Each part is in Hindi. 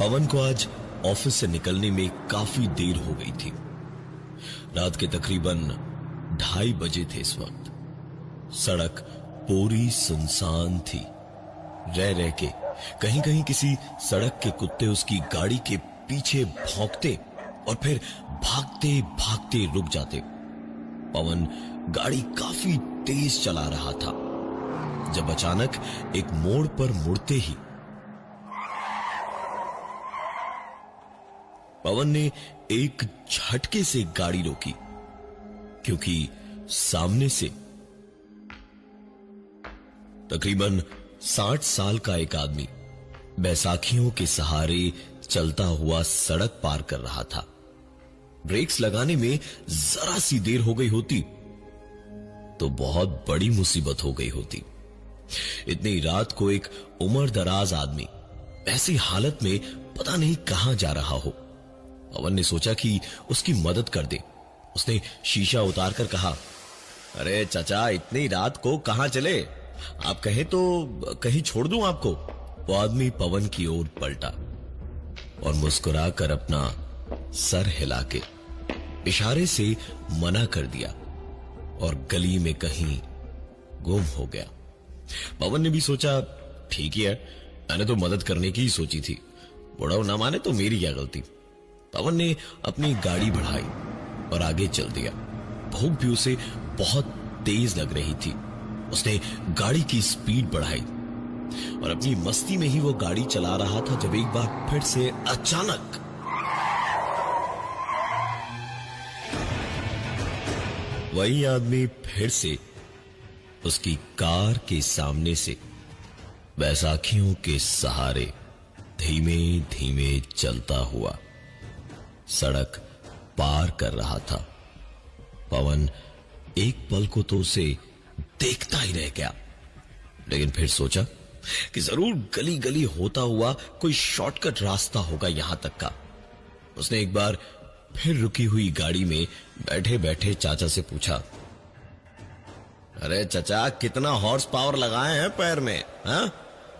पवन को आज ऑफिस से निकलने में काफी देर हो गई थी। रात के तकरीबन 2:30 बजे थे इस वक्त। सड़क पूरी सुनसान थी। रह रह के कहीं कहीं किसी सड़क के कुत्ते उसकी गाड़ी के पीछे भौंकते और फिर भागते भागते रुक जाते। पवन गाड़ी काफी तेज चला रहा था जब अचानक एक मोड़ पर मुड़ते ही पवन ने एक झटके से गाड़ी रोकी, क्योंकि सामने से तकरीबन 60 साल का एक आदमी बैसाखियों के सहारे चलता हुआ सड़क पार कर रहा था। ब्रेक्स लगाने में जरा सी देर हो गई होती तो बहुत बड़ी मुसीबत हो गई होती। इतनी रात को एक उम्र दराज आदमी ऐसी हालत में पता नहीं कहां जा रहा हो। पवन ने सोचा कि उसकी मदद कर दे। उसने शीशा उतारकर कहा, अरे चाचा, इतनी रात को कहां चले? आप कहें तो कहीं छोड़ दूं आपको। वो आदमी पवन की ओर पलटा और मुस्कुराकर अपना सर हिला के इशारे से मना कर दिया और गली में कहीं गुम हो गया। पवन ने भी सोचा, ठीक ही है, मैंने तो मदद करने की ही सोची थी, बुढ़ाऊ ना माने तो मेरी क्या गलती। पवन ने अपनी गाड़ी बढ़ाई और आगे चल दिया। भूख भी उसे बहुत तेज लग रही थी। उसने गाड़ी की स्पीड बढ़ाई और अपनी मस्ती में ही वो गाड़ी चला रहा था जब एक बार फिर से अचानक वही आदमी फिर से उसकी कार के सामने से बैसाखियों के सहारे धीमे धीमे चलता हुआ सड़क पार कर रहा था। पवन एक पल को तो उसे देखता ही रह गया, लेकिन फिर सोचा कि जरूर गली गली होता हुआ कोई शॉर्टकट रास्ता होगा यहां तक का। उसने एक बार फिर रुकी हुई गाड़ी में बैठे बैठे चाचा से पूछा, अरे चाचा, कितना हॉर्स पावर लगाए हैं पैर में? हाँ,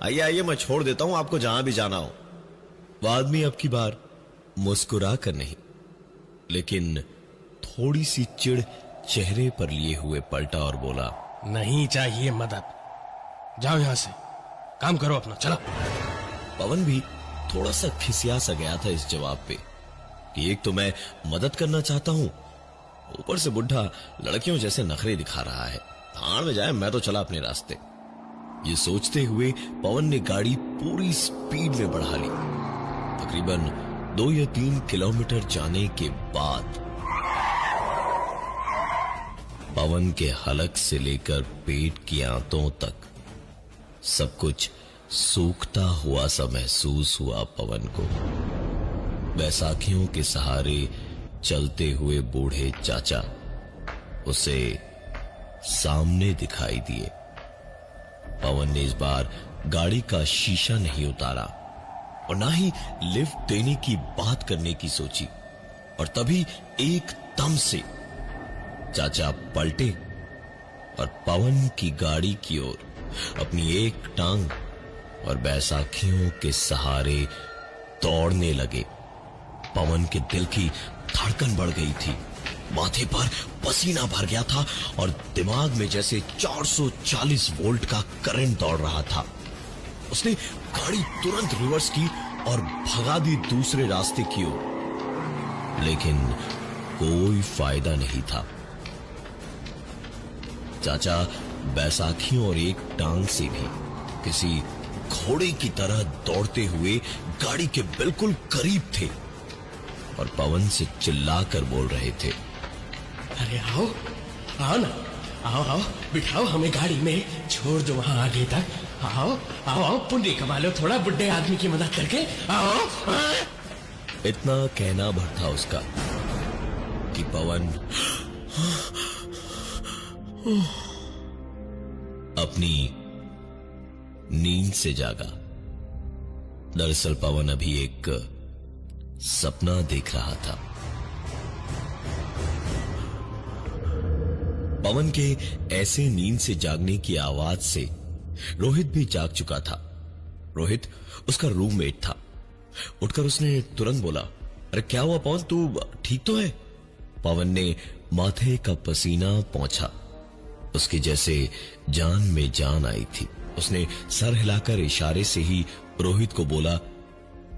आइए आइए, मैं छोड़ देता हूं आपको जहां भी जाना हो। वह आदमी अब की बार मुस्कुरा कर नहीं, लेकिन थोड़ी सी चिढ़ चेहरे पर लिए हुए पलटा और बोला, नहीं चाहिए मदद, जाओ यहां से, काम करो अपना, चलो। पवन भी थोड़ा सा खिसिया सा गया था इस जवाब पे कि एक तो मैं मदद करना चाहता हूं, ऊपर से बुढ़ा लड़कियों जैसे नखरे दिखा रहा है। भाड़ में जाए, मैं तो चला अपने रास्ते। ये सोचते हुए पवन ने गाड़ी पूरी स्पीड में बढ़ा ली। तकरीबन 2 या 3 किलोमीटर जाने के बाद पवन के हलक से लेकर पेट की आंतों तक सब कुछ सूखता हुआ सा महसूस हुआ। पवन को बैसाखियों के सहारे चलते हुए बूढ़े चाचा उसे सामने दिखाई दिए। पवन ने इस बार गाड़ी का शीशा नहीं उतारा और ना ही लिफ्ट देने की बात करने की सोची, और तभी एकदम से चाचा पलटे और पवन की गाड़ी की ओर अपनी एक टांग और बैसाखियों के सहारे दौड़ने लगे। पवन के दिल की धड़कन बढ़ गई थी, माथे पर पसीना भर गया था और दिमाग में जैसे 440 वोल्ट का करंट दौड़ रहा था। उसने गाड़ी तुरंत रिवर्स की और भगा दी दूसरे रास्ते की ओर, लेकिन कोई फायदा नहीं था। चाचा बैसाखियों और एक टांग से भी किसी घोड़े की तरह दौड़ते हुए गाड़ी के बिल्कुल करीब थे और पवन से चिल्लाकर बोल रहे थे, अरे आओ आओ ना, आओ आओ, बिठाओ हमें गाड़ी में, छोड़ दो वहां आगे तक, आओ आओ आओ, पुण्य कमा लो थोड़ा बुड्ढे आदमी की मदद करके, आओ। इतना कहना भर था उसका कि पवन अपनी नींद से जागा। दरअसल पवन अभी एक सपना देख रहा था। पवन के ऐसे नींद से जागने की आवाज से रोहित भी जाग चुका था। रोहित उसका रूममेट था। उठकर उसने तुरंत बोला, अरे क्या हुआ पवन, तू ठीक तो है? पवन ने माथे का पसीना पोंछा। उसकी जैसे जान में जान आई थी। उसने सर हिलाकर इशारे से ही रोहित को बोला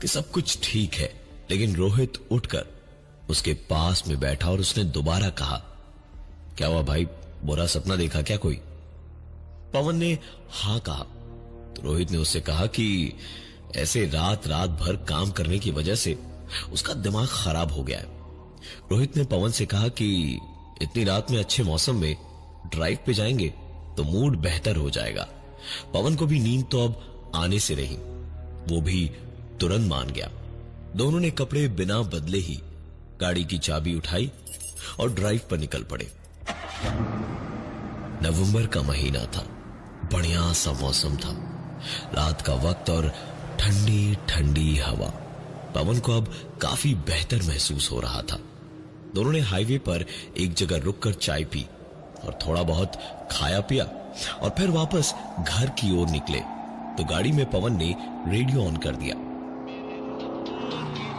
कि सब कुछ ठीक है। लेकिन रोहित उठकर उसके पास में बैठा और उसने दोबारा कहा, क्या हुआ भाई, बुरा सपना देखा क्या कोई? पवन ने हाँ कहा तो रोहित ने उससे कहा कि ऐसे रात रात भर काम करने की वजह से उसका दिमाग खराब हो गया है। रोहित ने पवन से कहा कि इतनी रात में अच्छे मौसम में ड्राइव पे जाएंगे तो मूड बेहतर हो जाएगा। पवन को भी नींद तो अब आने से रही। वो भी तुरंत मान गया। दोनों ने कपड़े बिना बदले ही गाड़ी की चाबी उठाई और ड्राइव पर निकल पड़े। नवंबर का महीना था। बढ़िया सा मौसम था, रात का वक्त और ठंडी ठंडी हवा। पवन को अब काफी बेहतर महसूस हो रहा था। दोनों ने हाईवे पर एक जगह रुककर चाय पी और थोड़ा बहुत खाया पिया और फिर वापस घर की ओर निकले तो गाड़ी में पवन ने रेडियो ऑन कर दिया।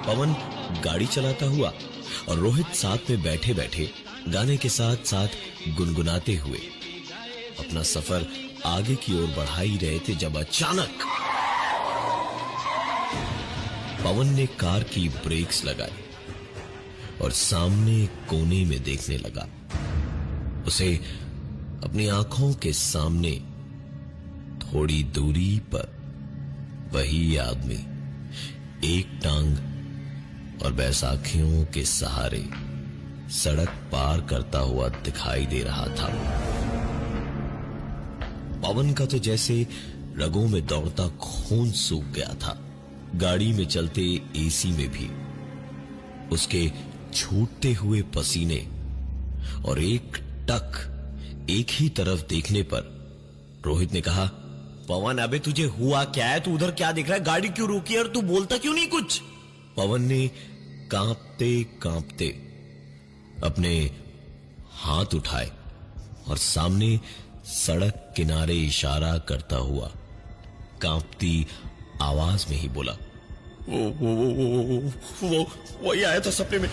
पवन गाड़ी चलाता हुआ और रोहित साथ में बैठे बैठे गाने के साथ साथ गुनगुनाते हुए अपना सफर आगे की ओर बढ़ा ही रहे थे जब अचानक पवन ने कार की ब्रेक्स लगाई और सामने कोने में देखने लगा। उसे अपनी आंखों के सामने थोड़ी दूरी पर वही आदमी एक टांग और बैसाखियों के सहारे सड़क पार करता हुआ दिखाई दे रहा था। पवन का तो जैसे रगों में दौड़ता खून सूख गया था। गाड़ी में चलते एसी में भी उसके छूटते हुए पसीने और एक टक एक ही तरफ देखने पर रोहित ने कहा, पवन अबे तुझे हुआ क्या है? तू उधर क्या देख रहा है? गाड़ी क्यों रोकी है और तू बोलता क्यों नहीं कुछ? पवन ने कांपते कांपते अपने हाथ उठाए और सामने सड़क किनारे इशारा करता हुआ कांपती आवाज में ही बोला, वो वही आया था सपने में,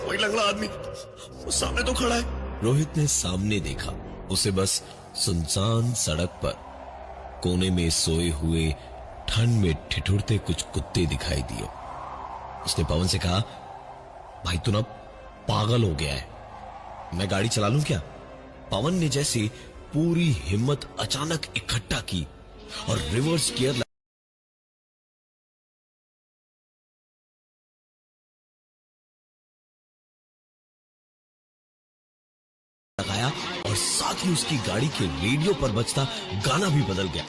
वही लंगड़ा आदमी वो सामने तो खड़ा है। रोहित ने सामने देखा। उसे बस सुनसान सड़क पर कोने में सोए हुए ठंड में ठिठुरते कुछ कुत्ते दिखाई दिए। उसने पवन से कहा, भाई तू ना पागल हो गया है, मैं गाड़ी चला लूं क्या? पवन ने जैसे पूरी हिम्मत अचानक इकट्ठा की और रिवर्स गियर लगाया और साथ ही उसकी गाड़ी के रेडियो पर बजता गाना भी बदल गया।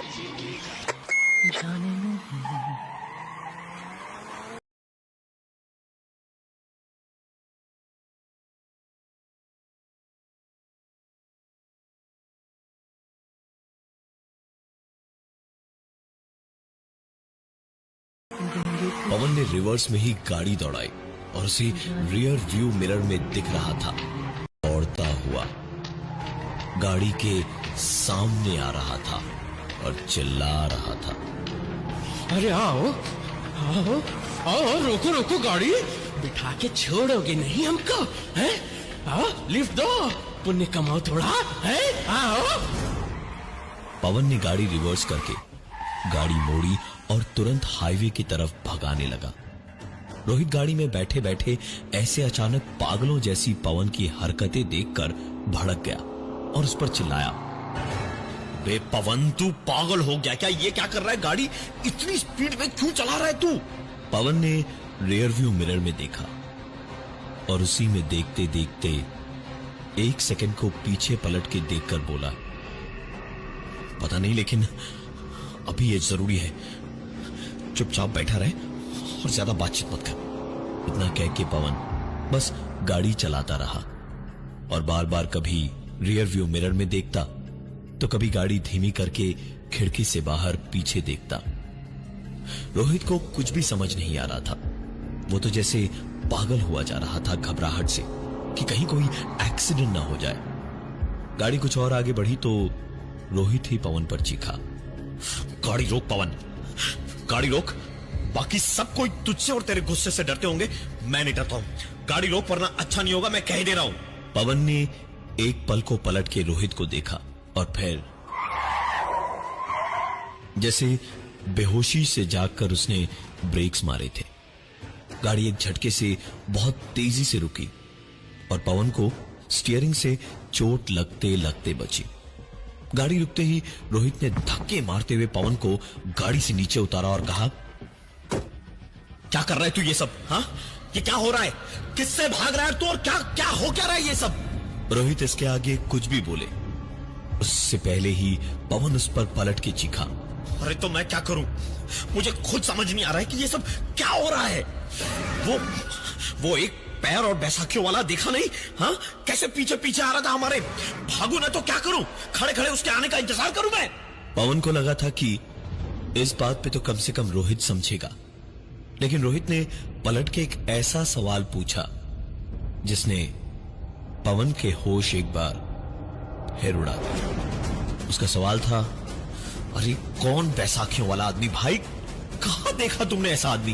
पवन ने रिवर्स में ही गाड़ी दौड़ाई और उसे रियर व्यू मिरर में दिख रहा था दौड़ता हुआ गाड़ी के सामने आ रहा था और चिल्ला रहा था, अरे आओ आओ आओ, रोको रोको गाड़ी, बिठा के छोड़ोगे नहीं हमको? हैं? आओ लिफ्ट दो, पुण्य कमाओ थोड़ा है। आओ। पवन ने गाड़ी रिवर्स करके गाड़ी मोड़ी और तुरंत हाईवे की तरफ भगाने लगा। रोहित गाड़ी में बैठे बैठे ऐसे अचानक पागलों जैसी पवन की हरकतें देखकर भड़क गया और उस पर चिल्लाया, बे पवन तू पागल हो गया क्या? ये क्या कर रहा है? गाड़ी इतनी स्पीड में क्यों चला रहा है तू? पवन ने रियर व्यू मिरर में देखा और उसी में देखते देखते एक सेकंड को पीछे पलट के देखकर बोला, पता नहीं लेकिन अभी ये जरूरी है, चुपचाप बैठा रहे और ज्यादा बातचीत मत कर। इतना कह के पवन बस गाड़ी चलाता रहा और बार बार कभी रियर व्यू मिरर में देखता तो कभी गाड़ी धीमी करके खिड़की से बाहर पीछे देखता। रोहित को कुछ भी समझ नहीं आ रहा था। वो तो जैसे पागल हुआ जा रहा था घबराहट से कि कहीं कोई एक्सीडेंट ना हो जाए। गाड़ी कुछ और आगे बढ़ी तो रोहित ही पवन पर चीखा, गाड़ी रोक पवन, गाड़ी रोक, बाकी सब कोई तुझसे और तेरे गुस्से से डरते होंगे, मैं नहीं डरता हूं। गाड़ी रोक वरना अच्छा नहीं होगा, मैं कह दे रहा हूं। पवन ने एक पल को पलट के रोहित को देखा और फिर जैसे बेहोशी से जागकर उसने ब्रेक्स मारे थे। गाड़ी एक झटके से बहुत तेजी से रुकी और पवन को स्टीयरिंग से चोट लगते लगते बची। गाड़ी रुकते ही रोहित ने धक्के मारते हुए पवन को गाड़ी से नीचे उतारा और कहा, क्या कर रहा है तू ये सब? हाँ, ये क्या हो रहा है? किससे भाग रहा है तू और क्या क्या हो क्या रहा है ये सब? रोहित इसके आगे कुछ भी बोले उससे पहले ही पवन उस पर पलट के चीखा, अरे तो मैं क्या करूं? मुझे खुद समझ नहीं आ रहा है कि ये सब क्या हो रहा है। वो एक पैर और बैसाखियों वाला देखा नहीं? हाँ, कैसे पीछे पीछे आ रहा था हमारे। भागू ना तो क्या करूं? खड़े खड़े उसके आने का इंतजार करूं मैं? पवन को लगा था कि इस बात पे तो कम से कम रोहित समझेगा, लेकिन रोहित ने पलट के एक ऐसा सवाल पूछा जिसने पवन के होश एक बार फिर उड़ा दिए। उसका सवाल था, अरे कौन बैसाखियों वाला आदमी भाई? कहां देखा तुमने ऐसा आदमी?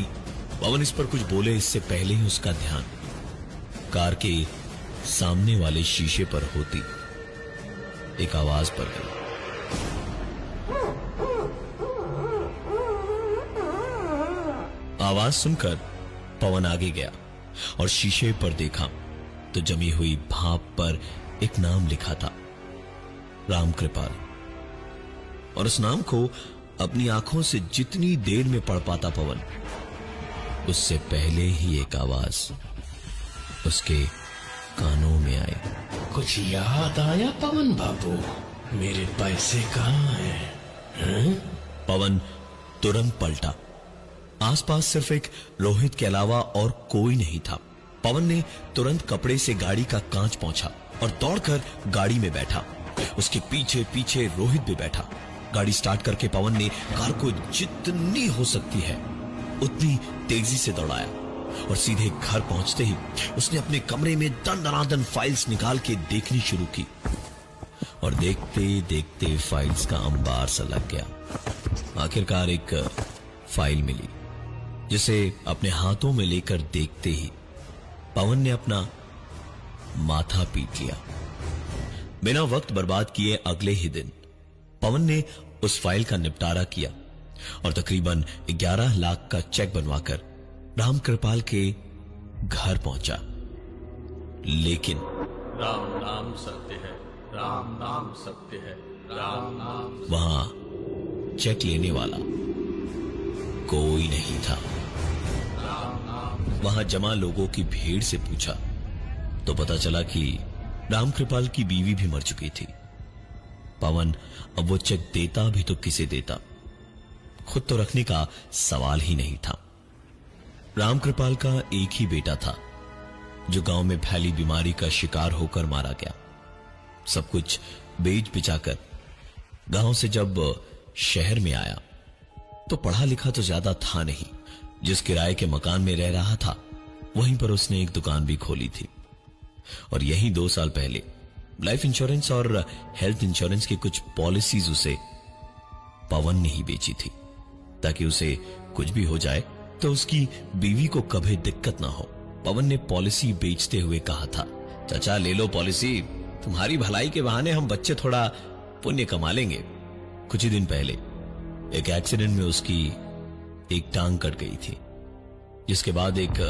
पवन इस पर कुछ बोले इससे पहले ही उसका ध्यान कार के सामने वाले शीशे पर होती एक आवाज पर गई। आवाज सुनकर पवन आगे गया और शीशे पर देखा तो जमी हुई भाप पर एक नाम लिखा था, रामकृपाल। और उस नाम को अपनी आंखों से जितनी देर में पढ़ पाता पवन, उससे पहले ही एक आवाज उसके कानों में आई। कुछ याद आया पवन बाबू? मेरे पैसे कहाँ हैं? पवन तुरंत पलटा। आसपास सिर्फ एक रोहित के अलावा और कोई नहीं था। पवन ने तुरंत कपड़े से गाड़ी का कांच पोंछा और दौड़कर गाड़ी में बैठा। उसके पीछे पीछे रोहित भी बैठा। गाड़ी स्टार्ट करके पवन ने कार को जितनी हो सकती है उतनी तेजी से दौड़ाया और सीधे घर पहुंचते ही उसने अपने कमरे में दन फाइल्स निकाल के देखनी शुरू की और देखते देखते फाइल्स का अंबार सा लग गया। आखिरकार एक फाइल मिली जिसे अपने हाथों में लेकर देखते ही पवन ने अपना माथा पीट लिया। बिना वक्त बर्बाद किए अगले ही दिन पवन ने उस फाइल का निपटारा किया और तकरीबन 11 लाख का चेक बनवाकर रामकृपाल के घर पहुंचा। लेकिन राम नाम सत्य है, राम नाम सत्य है, राम नाम वहां चेक लेने वाला कोई नहीं था। वहां जमा लोगों की भीड़ से पूछा तो पता चला कि रामकृपाल की बीवी भी मर चुकी थी। पवन अब वो चेक देता भी तो किसे देता? खुद तो रखने का सवाल ही नहीं था। रामकृपाल का एक ही बेटा था जो गांव में फैली बीमारी का शिकार होकर मारा गया। सब कुछ बेच बिचाकर गांव से जब शहर में आया तो पढ़ा लिखा तो ज्यादा था नहीं। जिस किराए के मकान में रह रहा था वहीं पर उसने एक दुकान भी खोली थी और यही 2 साल पहले लाइफ इंश्योरेंस और हेल्थ इंश्योरेंस की कुछ पॉलिसीज उसे पवन ने ही बेची थी ताकि उसे कुछ भी हो जाए तो उसकी बीवी को कभी दिक्कत ना हो। पवन ने पॉलिसी बेचते हुए कहा था, चाचा ले लो पॉलिसी, तुम्हारी भलाई के बहाने हम बच्चे थोड़ा पुण्य कमा लेंगे। कुछ ही दिन पहले एक एक्सीडेंट में उसकी एक टांग कट गई थी, जिसके बाद एक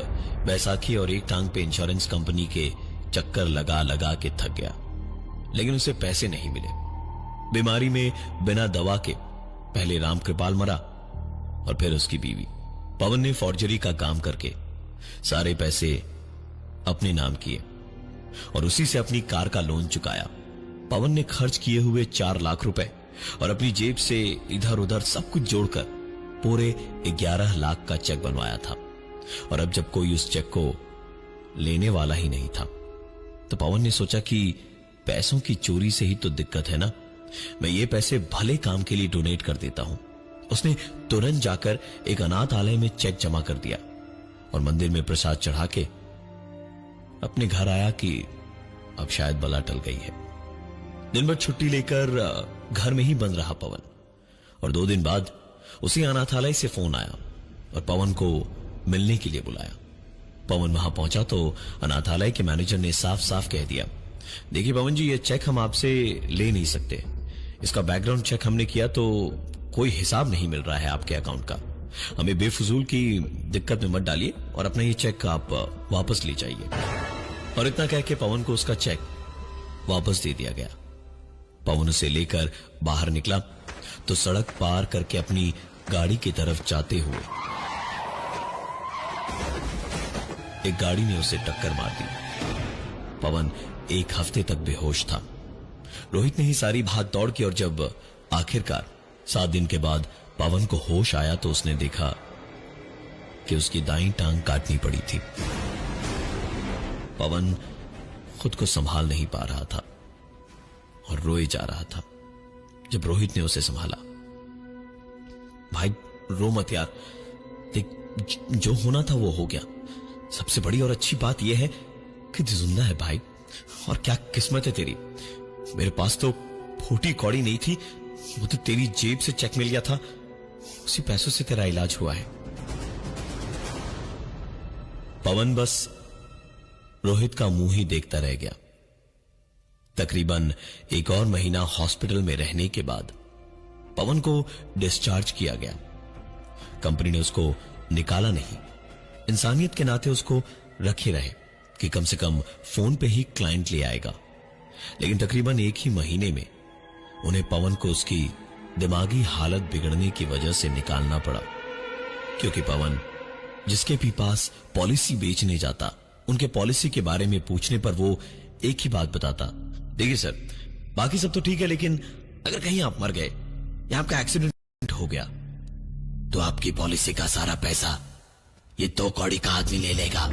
बैसाखी और एक टांग पे इंश्योरेंस कंपनी के चक्कर लगा लगा के थक गया, लेकिन उसे पैसे नहीं मिले। बीमारी में बिना दवा के पहले रामकृपाल मरा और फिर उसकी बीवी। पवन ने फॉर्जरी का काम करके सारे पैसे अपने नाम किए और उसी से अपनी कार का लोन चुकाया। पवन ने खर्च किए हुए 4 लाख रुपए और अपनी जेब से इधर उधर सब कुछ जोड़कर पूरे 11 लाख का चेक बनवाया था। और अब जब कोई उस चेक को लेने वाला ही नहीं था तो पवन ने सोचा कि पैसों की चोरी से ही तो दिक्कत है ना, मैं ये पैसे भले काम के लिए डोनेट कर देता हूं। उसने तुरंत जाकर एक अनाथालय में चेक जमा कर दिया और मंदिर में प्रसाद चढ़ा के अपने घर आया कि अब शायद बला टल गई है। दिन भर छुट्टी लेकर घर में ही बंद रहा पवन और 2 दिन बाद उसी अनाथालय से फोन आया और पवन को मिलने के लिए बुलाया। पवन वहां पहुंचा तो अनाथालय के मैनेजर ने साफ साफ कह दिया, देखिए पवन जी, ये चेक हम आपसे ले नहीं सकते। इसका बैकग्राउंड चेक हमने किया तो कोई हिसाब नहीं मिल रहा है आपके अकाउंट का। हमें बेफजूल की दिक्कत में मत डालिए और अपना ये चेक आप वापस ले जाइए। और इतना कह के पवन को उसका चेक वापस दे दिया गया। पवन उसे लेकर बाहर निकला तो सड़क पार करके अपनी गाड़ी की तरफ जाते हुए एक गाड़ी ने उसे टक्कर मार दी। पवन एक हफ्ते तक बेहोश था। रोहित ने ही सारी भाग दौड़ की और जब आखिरकार 7 दिन के बाद पवन को होश आया तो उसने देखा कि उसकी दाईं टांग काटनी पड़ी थी। पवन खुद को संभाल नहीं पा रहा था और रोए जा रहा था। जब रोहित ने उसे संभाला, भाई रो मत यार, देख जो होना था वो हो गया। सबसे बड़ी और अच्छी बात यह है कि जिंदा है भाई, और क्या किस्मत है तेरी। मेरे पास तो फूटी कौड़ी नहीं थी, वो तो तेरी जेब से चेक मिल गया था, उसी पैसों से तेरा इलाज हुआ है। पवन बस रोहित का मुंह ही देखता रह गया। तकरीबन 1 और महीना हॉस्पिटल में रहने के बाद पवन को डिस्चार्ज किया गया। कंपनी ने उसको निकाला नहीं, इंसानियत के नाते उसको रखे रहे कि कम से कम फोन पे ही क्लाइंट ले आएगा। लेकिन तकरीबन 1 ही महीने में उन्हें पवन को उसकी दिमागी हालत बिगड़ने की वजह से निकालना पड़ा, क्योंकि पवन जिसके भी पास पॉलिसी बेचने जाता, उनके पॉलिसी के बारे में पूछने पर वो एक ही बात बताता, देखिए सर, बाकी सब तो ठीक है, लेकिन अगर कहीं आप मर गए या आपका एक्सीडेंट हो गया तो आपकी पॉलिसी का सारा पैसा ये 2 कौड़ी का आदमी ले लेगा।